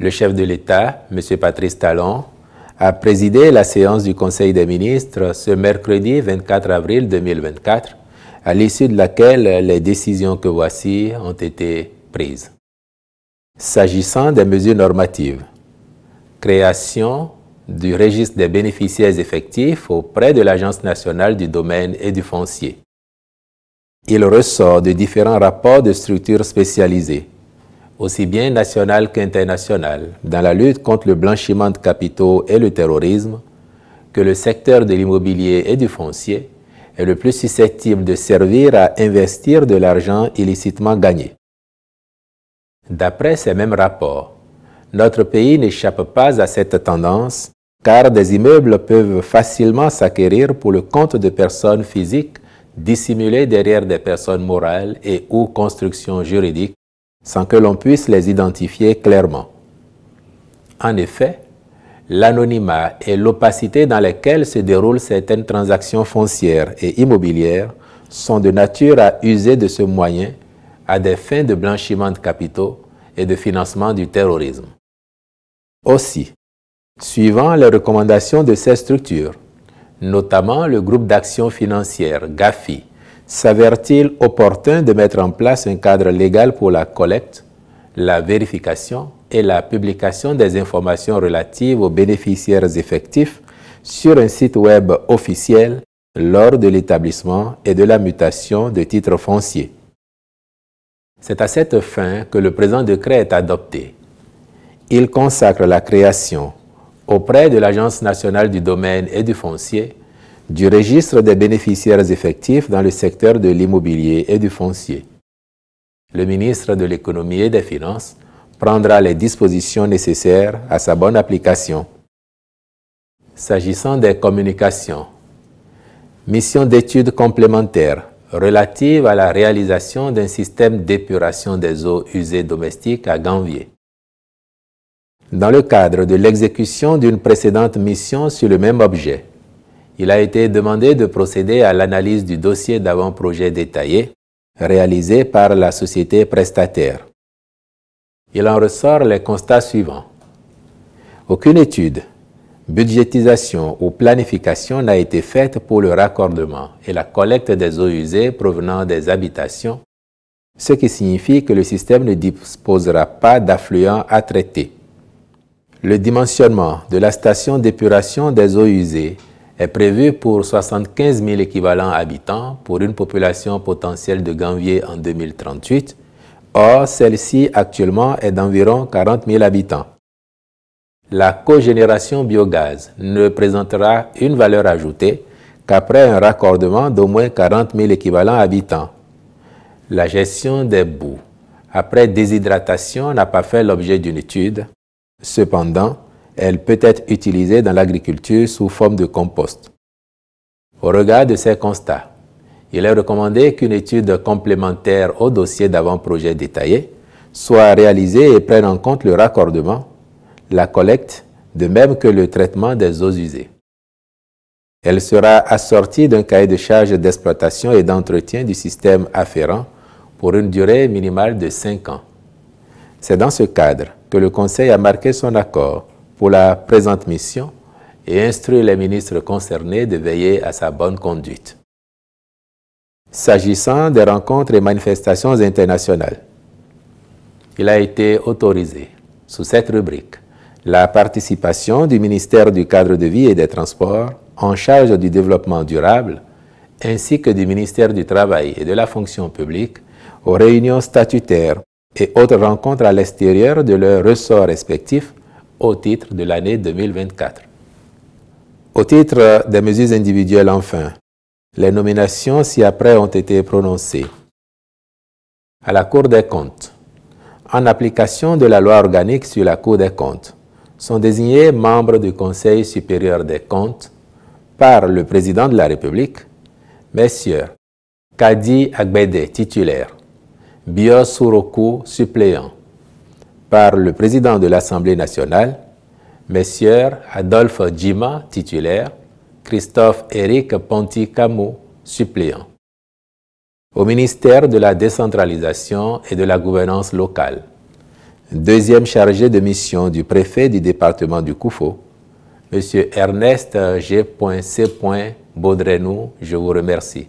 Le chef de l'État, M. Patrice Talon, a présidé la séance du Conseil des ministres ce mercredi 24 avril 2024, à l'issue de laquelle les décisions que voici ont été prises. S'agissant des mesures normatives, création du registre des bénéficiaires effectifs auprès de l'Agence nationale du domaine et du foncier. Il ressort de différents rapports de structures spécialisées, aussi bien nationales qu'internationales, dans la lutte contre le blanchiment de capitaux et le terrorisme, que le secteur de l'immobilier et du foncier est le plus susceptible de servir à investir de l'argent illicitement gagné. D'après ces mêmes rapports, notre pays n'échappe pas à cette tendance, car des immeubles peuvent facilement s'acquérir pour le compte de personnes physiques dissimulées derrière des personnes morales et ou constructions juridiques, sans que l'on puisse les identifier clairement. En effet, l'anonymat et l'opacité dans lesquelles se déroulent certaines transactions foncières et immobilières sont de nature à user de ce moyen à des fins de blanchiment de capitaux et de financement du terrorisme. Aussi, suivant les recommandations de ces structures, notamment le groupe d'action financière GAFI, s'avère-t-il opportun de mettre en place un cadre légal pour la collecte, la vérification et la publication des informations relatives aux bénéficiaires effectifs sur un site web officiel lors de l'établissement et de la mutation de titres fonciers. C'est à cette fin que le présent décret est adopté. Il consacre la création, auprès de l'Agence nationale du domaine et du foncier, du registre des bénéficiaires effectifs dans le secteur de l'immobilier et du foncier. Le ministre de l'Économie et des Finances prendra les dispositions nécessaires à sa bonne application. S'agissant des communications, mission d'études complémentaires relative à la réalisation d'un système d'épuration des eaux usées domestiques à Ganvié. Dans le cadre de l'exécution d'une précédente mission sur le même objet, il a été demandé de procéder à l'analyse du dossier d'avant-projet détaillé réalisé par la société prestataire. Il en ressort les constats suivants. Aucune étude, budgétisation ou planification n'a été faite pour le raccordement et la collecte des eaux usées provenant des habitations, ce qui signifie que le système ne disposera pas d'affluents à traiter. Le dimensionnement de la station d'épuration des eaux usées est prévu pour 75 000 équivalents habitants pour une population potentielle de Ganvié en 2038. Or, celle-ci actuellement est d'environ 40 000 habitants. La cogénération biogaz ne présentera une valeur ajoutée qu'après un raccordement d'au moins 40 000 équivalents habitants. La gestion des boues après déshydratation n'a pas fait l'objet d'une étude. Cependant, elle peut être utilisée dans l'agriculture sous forme de compost. Au regard de ces constats, il est recommandé qu'une étude complémentaire au dossier d'avant-projet détaillé soit réalisée et prenne en compte le raccordement, la collecte, de même que le traitement des eaux usées. Elle sera assortie d'un cahier de charges d'exploitation et d'entretien du système afférent pour une durée minimale de 5 ans. C'est dans ce cadre que le Conseil a marqué son accord pour la présente mission et instruit les ministres concernés de veiller à sa bonne conduite. S'agissant des rencontres et manifestations internationales, il a été autorisé, sous cette rubrique, la participation du ministère du Cadre de Vie et des Transports en charge du développement durable, ainsi que du ministère du Travail et de la Fonction publique aux réunions statutaires et autres rencontres à l'extérieur de leurs ressorts respectifs au titre de l'année 2024. Au titre des mesures individuelles, enfin, les nominations ci-après ont été prononcées. À la Cour des comptes, en application de la loi organique sur la Cour des comptes, sont désignés membres du Conseil supérieur des comptes par le président de la République, messieurs Kadi Agbede, titulaire, Bios Sourokou, suppléant, par le président de l'Assemblée nationale, messieurs Adolphe Djima, titulaire, Christophe Éric Ponty-Camou, suppléant. Au ministère de la décentralisation et de la gouvernance locale, Deuxième chargé de mission du préfet du département du Koufo, M. Ernest G.C. Baudrenou, je vous remercie.